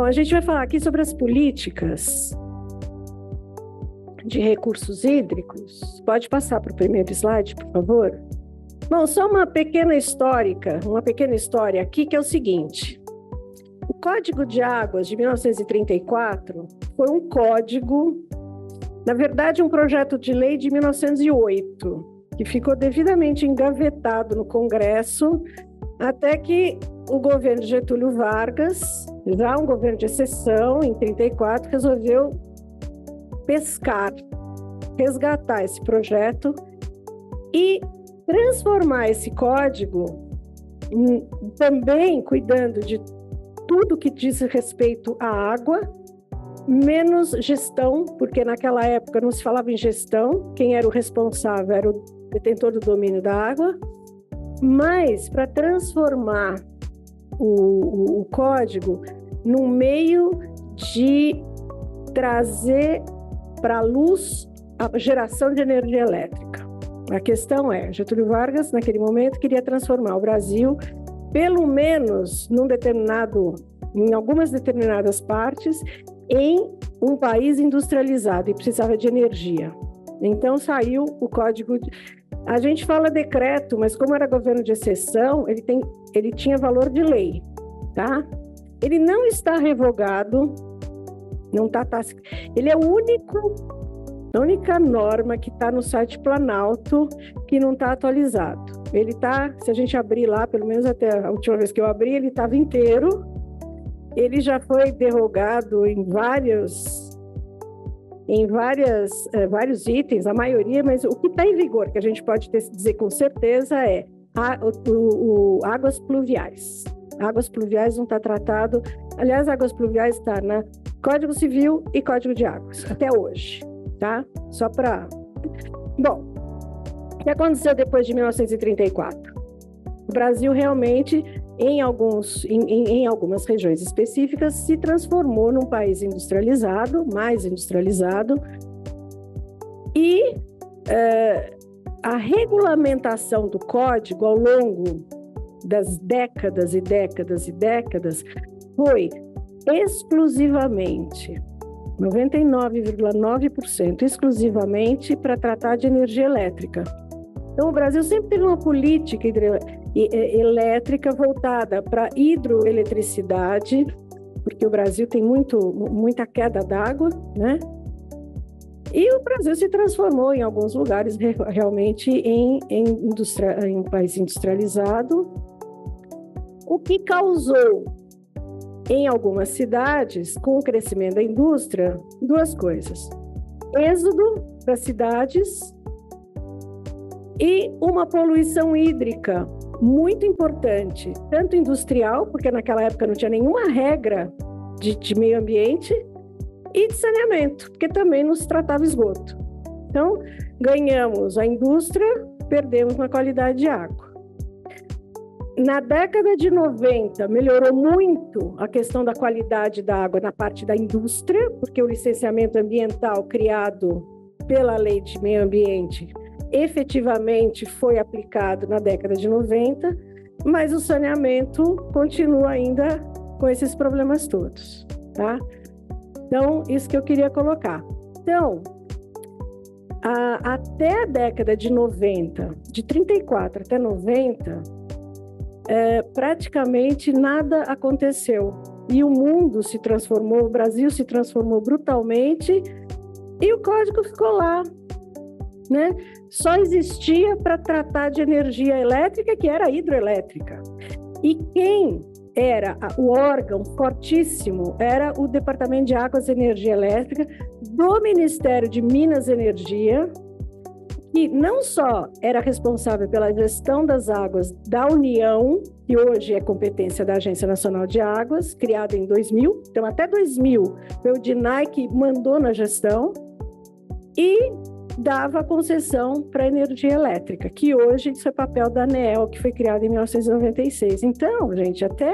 a gente vai falar aqui sobre as políticas de recursos hídricos. Pode passar para o primeiro slide, por favor? Bom, só uma pequena história aqui, que é o seguinte. O Código de Águas de 1934 foi um código, na verdade, um projeto de lei de 1908, que ficou devidamente engavetado no Congresso, até que o governo de Getúlio Vargas, já um governo de exceção, em 1934, resolveu resgatar esse projeto e transformar esse código, também cuidando de tudo que diz respeito à água, menos gestão, porque naquela época não se falava em gestão, quem era o responsável era o detentor do domínio da água, mas para transformar o código num meio de trazer para a luz a geração de energia elétrica. A questão é, Getúlio Vargas, naquele momento, queria transformar o Brasil, pelo menos em algumas determinadas partes, em um país industrializado e precisava de energia. Então saiu o código. A gente fala decreto, mas como era governo de exceção, ele tinha valor de lei, tá? Ele não está revogado, não tá, ele é a única norma que está no site Planalto que não está atualizado. Ele está, se a gente abrir lá, pelo menos até a última vez que eu abri, ele estava inteiro. Ele já foi derrogado em vários itens, a maioria, mas o que está em vigor, que a gente pode dizer com certeza, é águas pluviais. Águas pluviais não está tratado. Aliás, águas pluviais está na Código Civil e Código de Águas, até hoje, tá? Só para... Bom, o que aconteceu depois de 1934? O Brasil realmente, em algumas regiões específicas, se transformou num país industrializado, mais industrializado, e a regulamentação do código ao longo das décadas e décadas e décadas foi exclusivamente, 99,9% exclusivamente para tratar de energia elétrica. Então, o Brasil sempre teve uma política elétrica voltada para hidroeletricidade, porque o Brasil tem muita queda d'água, né? E o Brasil se transformou em alguns lugares realmente em um país industrializado, o que causou em algumas cidades, com o crescimento da indústria, duas coisas: êxodo para cidades e uma poluição hídrica muito importante, tanto industrial, porque naquela época não tinha nenhuma regra de meio ambiente, e de saneamento, porque também não se tratava esgoto. Então, ganhamos a indústria, perdemos na qualidade de água. Na década de 90, melhorou muito a questão da qualidade da água na parte da indústria, porque o licenciamento ambiental criado pela Lei de Meio Ambiente efetivamente foi aplicado na década de 90, mas o saneamento continua ainda com esses problemas todos, tá? Então, isso que eu queria colocar. Então, até a década de 90, de 34 até 90, praticamente nada aconteceu. E o mundo se transformou, o Brasil se transformou brutalmente e o código ficou lá, né? Só existia para tratar de energia elétrica, que era a hidroelétrica. E quem era o órgão fortíssimo era o Departamento de Águas e Energia Elétrica do Ministério de Minas e Energia, que não só era responsável pela gestão das águas da União, que hoje é competência da Agência Nacional de Águas, criada em 2000, então até 2000 foi o DNAE que mandou na gestão, e dava concessão para energia elétrica, que hoje isso é papel da ANEEL, que foi criada em 1996. Então, gente, até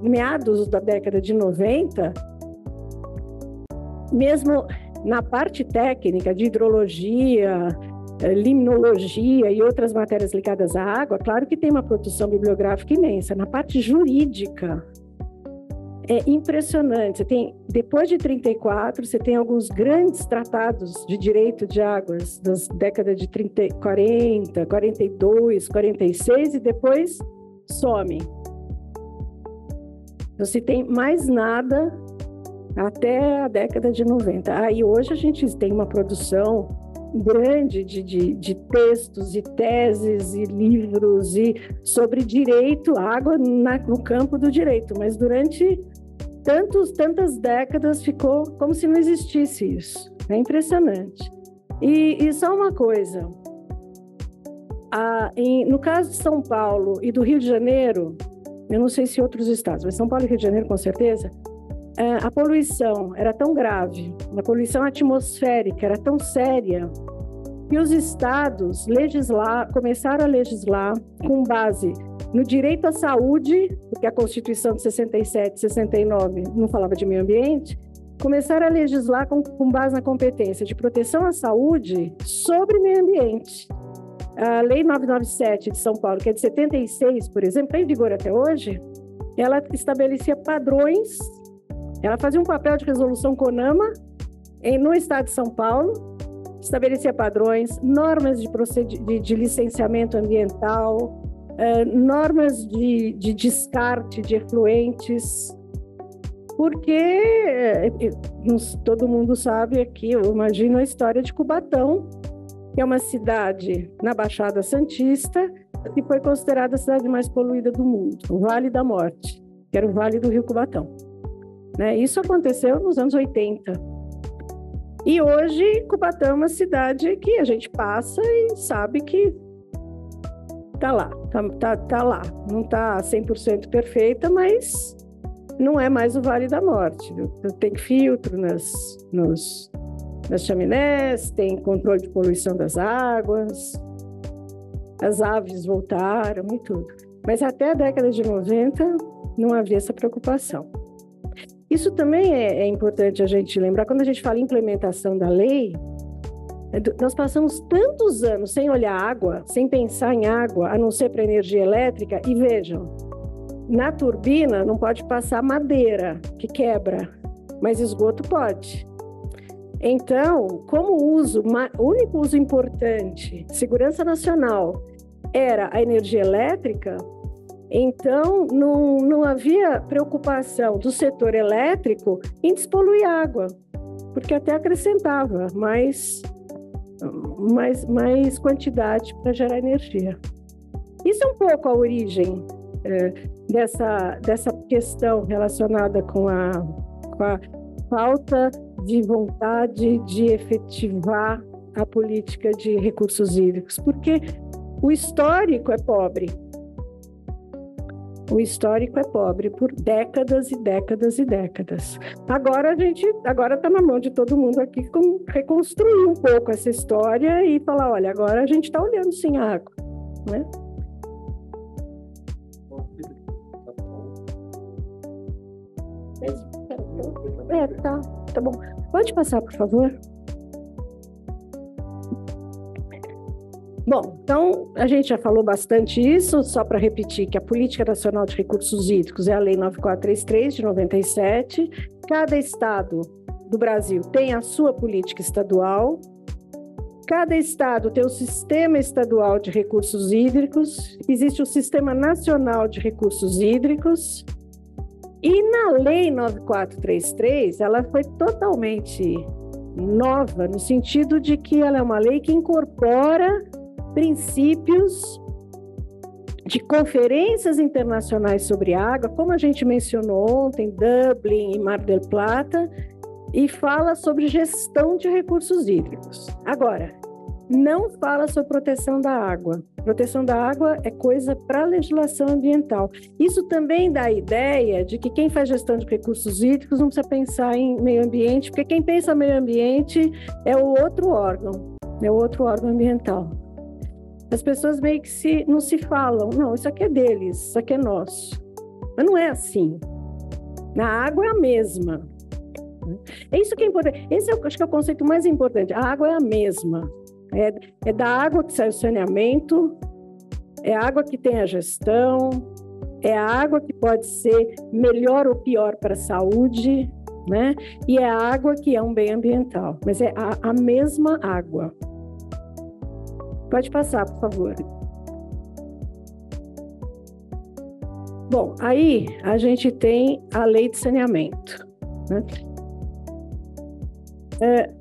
meados da década de 90, mesmo na parte técnica de hidrologia, limnologia e outras matérias ligadas à água, claro que tem uma produção bibliográfica imensa. Na parte jurídica, é impressionante. Você tem, depois de 34, você tem alguns grandes tratados de direito de águas das décadas de 30, 40, 42, 46 e depois some. Não se tem mais nada até a década de 90. Aí hoje a gente tem uma produção grande de textos e teses e livros e sobre direito, água no campo do direito, mas durante tantas décadas ficou como se não existisse isso. É impressionante. E só uma coisa, no caso de São Paulo e do Rio de Janeiro, eu não sei se outros estados, mas São Paulo e Rio de Janeiro com certeza, a poluição era tão grave, a poluição atmosférica era tão séria, que os estados começaram a legislar com base no direito à saúde, porque a Constituição de 67, 69 não falava de meio ambiente, começaram a legislar com base na competência de proteção à saúde sobre meio ambiente. A Lei 997 de São Paulo, que é de 76, por exemplo, está em vigor até hoje, ela estabelecia padrões. Ela fazia um papel de resolução CONAMA no estado de São Paulo, estabelecia padrões, normas de licenciamento ambiental, normas de descarte de efluentes, porque todo mundo sabe aqui, eu imagino a história de Cubatão, que é uma cidade na Baixada Santista, que foi considerada a cidade mais poluída do mundo, o Vale da Morte, que era o Vale do Rio Cubatão. Né? Isso aconteceu nos anos 80. E hoje, Cubatão é uma cidade que a gente passa e sabe que está lá. Tá lá. Não está 100% perfeita, mas não é mais o Vale da Morte. Tem filtro nas chaminés, tem controle de poluição das águas, as aves voltaram e tudo. Mas até a década de 90 não havia essa preocupação. Isso também é importante a gente lembrar, quando a gente fala em implementação da lei, nós passamos tantos anos sem olhar água, sem pensar em água, a não ser para energia elétrica, e vejam, na turbina não pode passar madeira, que quebra, mas esgoto pode. Então, como o único uso importante, segurança nacional, era a energia elétrica, então não havia preocupação do setor elétrico em despoluir água, porque até acrescentava mais quantidade para gerar energia. Isso é um pouco a origem dessa questão relacionada com a falta de vontade de efetivar a política de recursos hídricos, porque o histórico é pobre. O histórico é pobre por décadas e décadas e décadas. Agora está na mão de todo mundo aqui reconstruir um pouco essa história e falar, olha, agora a gente está olhando sim a água, né? Tá bom. Pode passar, por favor? Bom, então, a gente já falou bastante isso, só para repetir que a Política Nacional de Recursos Hídricos é a Lei 9433, de 97. Cada estado do Brasil tem a sua política estadual. Cada estado tem o Sistema Estadual de Recursos Hídricos. Existe o Sistema Nacional de Recursos Hídricos. E na Lei 9433, ela foi totalmente nova, no sentido de que ela é uma lei que incorpora princípios de conferências internacionais sobre água, como a gente mencionou ontem, Dublin e Mar del Plata, e fala sobre gestão de recursos hídricos. Agora, não fala sobre proteção da água. Proteção da água é coisa para legislação ambiental. Isso também dá a ideia de que quem faz gestão de recursos hídricos não precisa pensar em meio ambiente, porque quem pensa em meio ambiente é o outro órgão ambiental. As pessoas meio que não se falam, não, isso aqui é deles, isso aqui é nosso. Mas não é assim. Na água é a mesma. É isso que é importante. Esse acho que é o conceito mais importante. A água é a mesma. É da água que sai o saneamento, é a água que tem a gestão, É a água que pode ser melhor ou pior para a saúde, né? E é a água que é um bem ambiental, mas é a mesma água. Pode passar, por favor. Bom, aí a gente tem a lei de saneamento, né?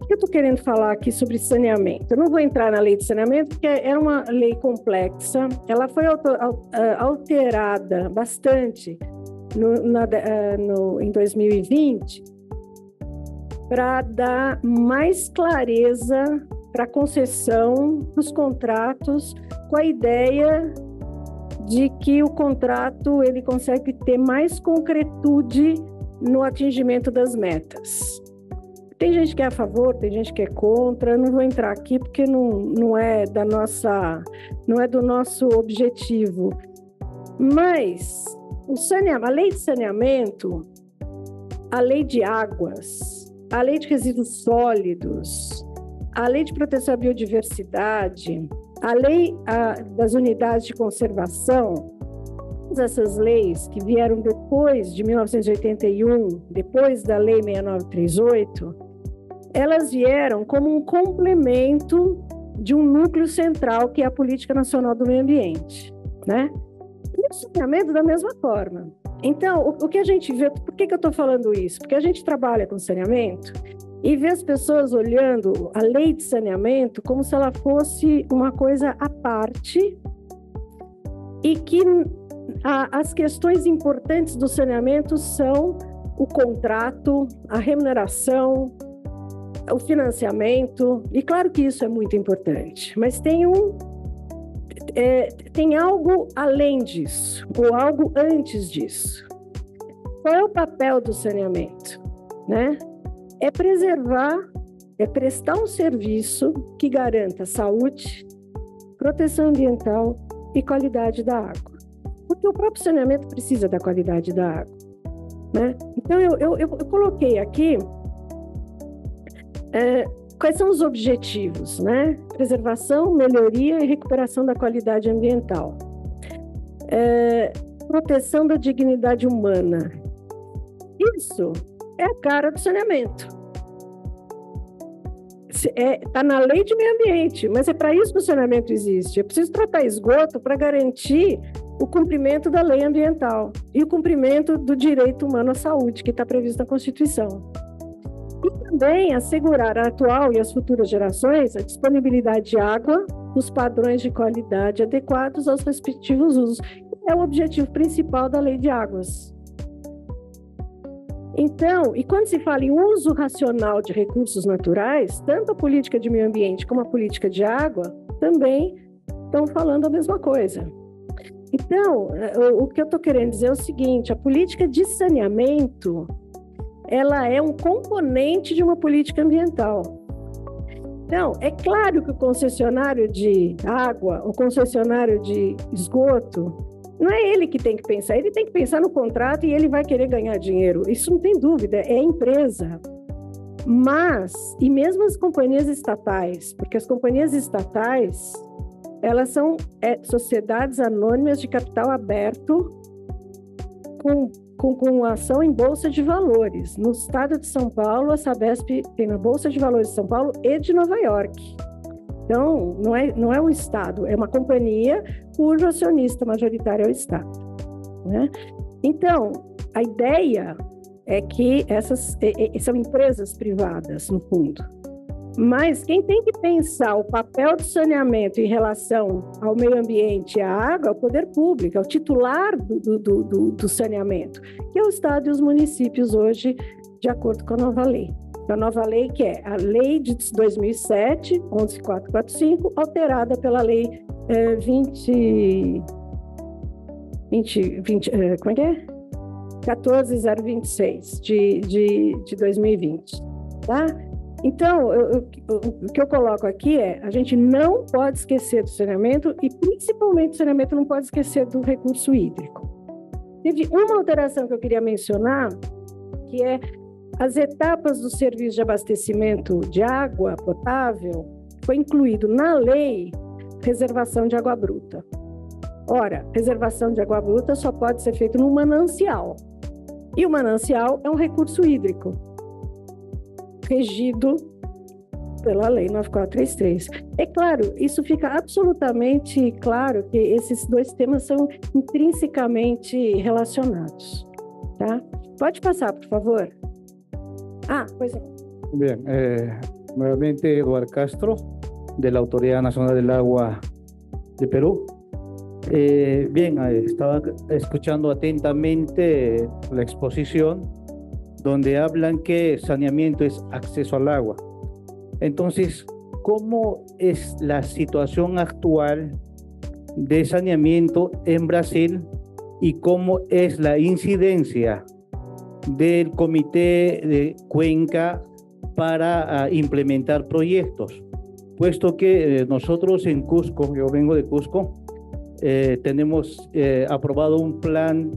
O que eu estou querendo falar aqui sobre saneamento? Eu não vou entrar na lei de saneamento, porque era uma lei complexa. Ela foi alterada bastante em 2020 para dar mais clareza para a concessão dos contratos, com a ideia de que o contrato ele consegue ter mais concretude no atingimento das metas. Tem gente que é a favor, tem gente que é contra. Eu não vou entrar aqui porque não é do nosso objetivo. Mas a lei de saneamento, a lei de águas, a lei de resíduos sólidos, a lei de proteção à biodiversidade, a lei das unidades de conservação, todas essas leis que vieram depois de 1981, depois da Lei 6938, elas vieram como um complemento de um núcleo central, que é a Política Nacional do Meio Ambiente, né? E o saneamento da mesma forma. Então, o que a gente vê... Por que eu estou falando isso? Porque a gente trabalha com saneamento e vê as pessoas olhando a lei de saneamento como se ela fosse uma coisa à parte e que as questões importantes do saneamento são o contrato, a remuneração, o financiamento, e claro que isso é muito importante, mas tem algo além disso, ou algo antes disso. Qual é o papel do saneamento, né? É preservar, é prestar um serviço que garanta saúde, proteção ambiental e qualidade da água. Porque o próprio saneamento precisa da qualidade da água, né? Então, eu coloquei aqui quais são os objetivos, né? Preservação, melhoria e recuperação da qualidade ambiental. Proteção da dignidade humana. Isso é a cara do saneamento. Está na lei de meio ambiente, mas é para isso que o saneamento existe. É preciso tratar esgoto para garantir o cumprimento da lei ambiental e o cumprimento do direito humano à saúde, que está previsto na Constituição. E também assegurar a atual e as futuras gerações a disponibilidade de água nos padrões de qualidade adequados aos respectivos usos. É o objetivo principal da Lei de Águas. Então, e quando se fala em uso racional de recursos naturais, tanto a política de meio ambiente como a política de água também estão falando a mesma coisa. Então, o que eu estou querendo dizer é o seguinte: a política de saneamento, ela é um componente de uma política ambiental. Então, é claro que o concessionário de água, o concessionário de esgoto, não é ele que tem que pensar, ele tem que pensar no contrato e ele vai querer ganhar dinheiro. Isso não tem dúvida, é a empresa. Mas, e mesmo as companhias estatais, porque as companhias estatais, elas são sociedades anônimas de capital aberto com ação em Bolsa de Valores. No estado de São Paulo, a Sabesp tem na Bolsa de Valores de São Paulo e de Nova York. Então, não é um Estado, é uma companhia cujo acionista majoritário é o Estado, né? Então, a ideia é que essas são empresas privadas, no fundo. Mas quem tem que pensar o papel do saneamento em relação ao meio ambiente e à água é o poder público, é o titular do saneamento, que é o Estado e os municípios hoje, de acordo com a nova lei. A nova lei, que é a Lei de 2007, 11.445, alterada pela Lei 14.026, de 2020, tá? Então, o que eu coloco aqui a gente não pode esquecer do saneamento e, principalmente, o saneamento não pode esquecer do recurso hídrico. Teve uma alteração que eu queria mencionar, que é as etapas do serviço de abastecimento de água potável, foi incluído na lei reservação de água bruta. Ora, reservação de água bruta só pode ser feito no manancial. E o manancial é um recurso hídrico, regido pela Lei 9433. É claro, isso fica absolutamente claro que esses dois temas são intrinsecamente relacionados, tá? Pode passar, por favor. Pois não. Bien, nuevamente Eduardo Castro, de la Autoridad Nacional del Agua de Perú. Bien, estaba escuchando atentamente la exposición donde hablan que saneamiento es acceso al agua. Entonces, ¿cómo es la situación actual de saneamiento en Brasil y cómo es la incidencia del Comité de Cuenca para implementar proyectos? Puesto que nosotros en Cusco, yo vengo de Cusco, tenemos aprobado un plan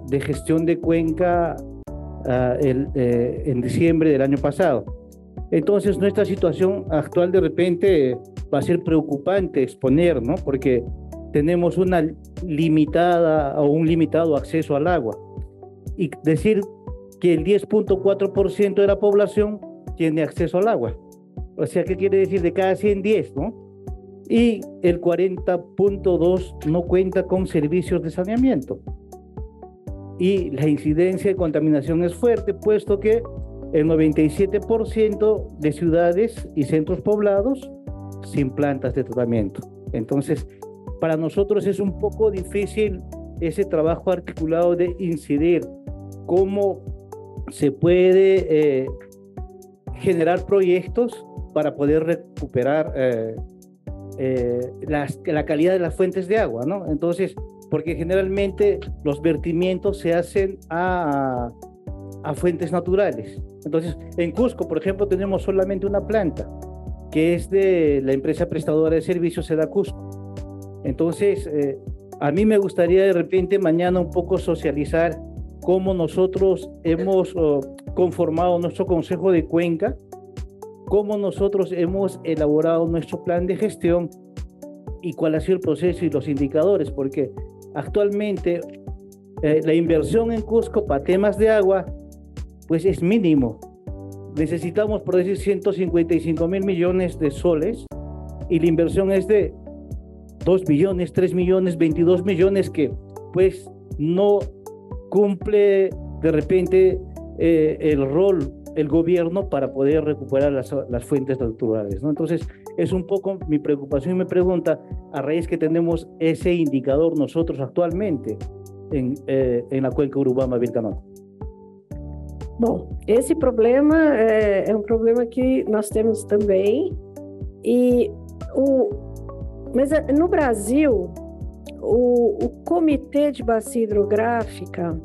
de gestión de cuenca en diciembre del año pasado. Entonces, nuestra situación actual de repente va a ser preocupante exponer, ¿no? Porque tenemos una limitada o un limitado acceso al agua. Y decir que el 10.4% de la población tiene acceso al agua. O sea, ¿qué quiere decir? De cada 100, 10, ¿no? Y el 40.2% no cuenta con servicios de saneamiento. Y la incidencia de contaminación es fuerte, puesto que el 97% de ciudades y centros poblados sin plantas de tratamiento. Entonces, para nosotros es un poco difícil ese trabajo articulado de incidir cómo se puede generar proyectos para poder recuperar la calidad de las fuentes de agua, ¿no? Entonces, porque generalmente los vertimientos se hacen a fuentes naturales. Entonces, en Cusco, por ejemplo, tenemos solamente una planta, que es de la empresa prestadora de servicios SEDA Cusco. Entonces, a mí me gustaría de repente mañana un poco socializar cómo nosotros hemos conformado nuestro Consejo de Cuenca, cómo nosotros hemos elaborado nuestro plan de gestión y cuál ha sido el proceso y los indicadores, porque actualmente la inversión en Cusco para temas de agua pues es mínimo. Necesitamos, por decir, 155.000 millones de soles y la inversión es de 2 billones, 3 millones, 22 millones que pues no cumple de repente el rol, el gobierno para poder recuperar las fuentes naturales, ¿no? Entonces es un poco mi preocupación y mi pregunta a raíz que tenemos ese indicador nosotros actualmente en la cuenca Urubamba-Vilcanota. Bom, esse problema é um problema que nós temos também, mas no Brasil, o Comitê de Bacia Hidrográfica,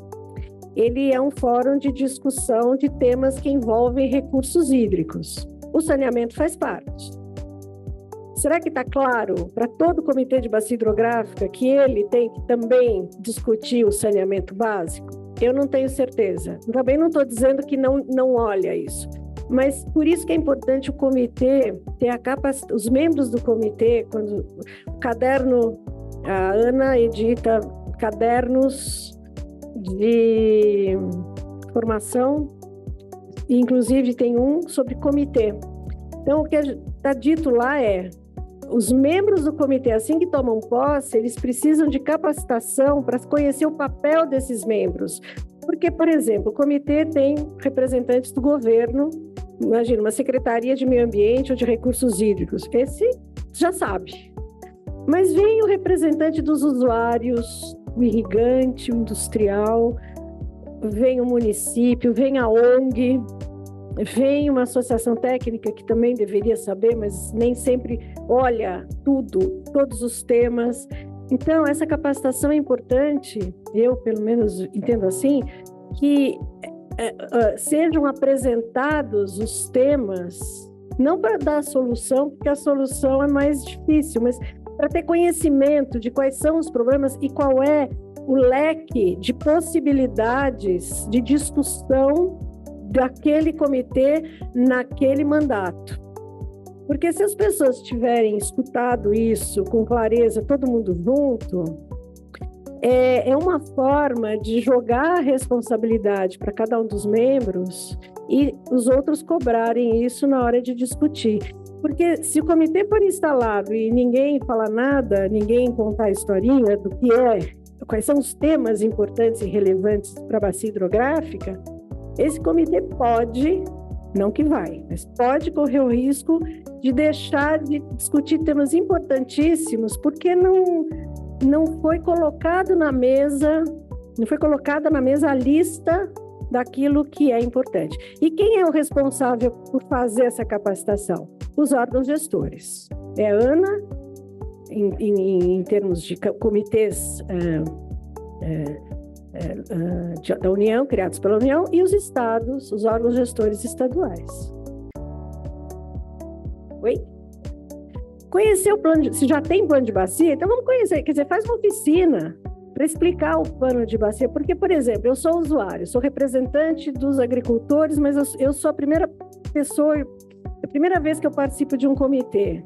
ele é um fórum de discussão de temas que envolvem recursos hídricos. O saneamento faz parte. Será que está claro para todo o Comitê de Bacia Hidrográfica que ele tem que também discutir o saneamento básico? Eu não tenho certeza. Também não estou dizendo que não olha isso. Mas por isso que é importante o comitê ter a capacidade, os membros do comitê, quando o caderno, a Ana edita cadernos de formação, e inclusive tem um sobre comitê. Então, o que está dito lá é: os membros do comitê, assim que tomam posse, eles precisam de capacitação para conhecer o papel desses membros. Porque, por exemplo, o comitê tem representantes do governo, imagina, uma secretaria de meio ambiente ou de recursos hídricos, esse já sabe. Mas vem o representante dos usuários, o irrigante, o industrial, vem o município, vem a ONG, vem uma associação técnica que também deveria saber, mas nem sempre olha tudo, todos os temas. Então, essa capacitação é importante, eu pelo menos entendo assim, que sejam apresentados os temas, não para dar a solução, porque a solução é mais difícil, mas para ter conhecimento de quais são os problemas e qual é o leque de possibilidades de discussão daquele comitê naquele mandato. Porque se as pessoas tiverem escutado isso com clareza, todo mundo junto, é uma forma de jogar a responsabilidade para cada um dos membros e os outros cobrarem isso na hora de discutir. Porque se o comitê for instalado e ninguém falar nada, ninguém contar a historinha do que quais são os temas importantes e relevantes para a bacia hidrográfica, esse comitê pode, não que vai, mas pode correr o risco de deixar de discutir temas importantíssimos porque não foi colocado na mesa, não foi colocada na mesa a lista daquilo que é importante. E quem é o responsável por fazer essa capacitação? Os órgãos gestores. É a ANA, em termos de comitês da União, criados pela União, e os estados, os órgãos gestores estaduais. Oi? Conhecer o plano se já tem plano de bacia, então vamos conhecer, quer dizer, faz uma oficina para explicar o plano de bacia, porque, por exemplo, eu sou usuário, sou representante dos agricultores, mas eu sou a primeira pessoa, a primeira vez que eu participo de um comitê.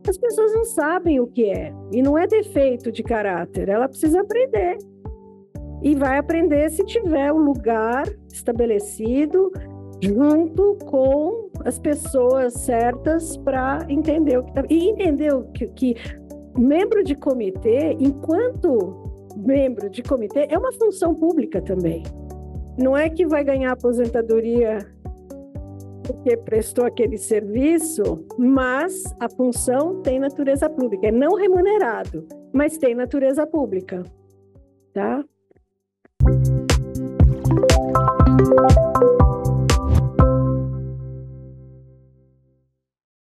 As pessoas não sabem o que é, e não é defeito de caráter, ela precisa aprender. E vai aprender se tiver um lugar estabelecido junto com as pessoas certas para entender o que está. E entender que membro de comitê, enquanto membro de comitê, é uma função pública também. Não é que vai ganhar aposentadoria porque prestou aquele serviço, mas a função tem natureza pública. É não remunerado, mas tem natureza pública. Tá?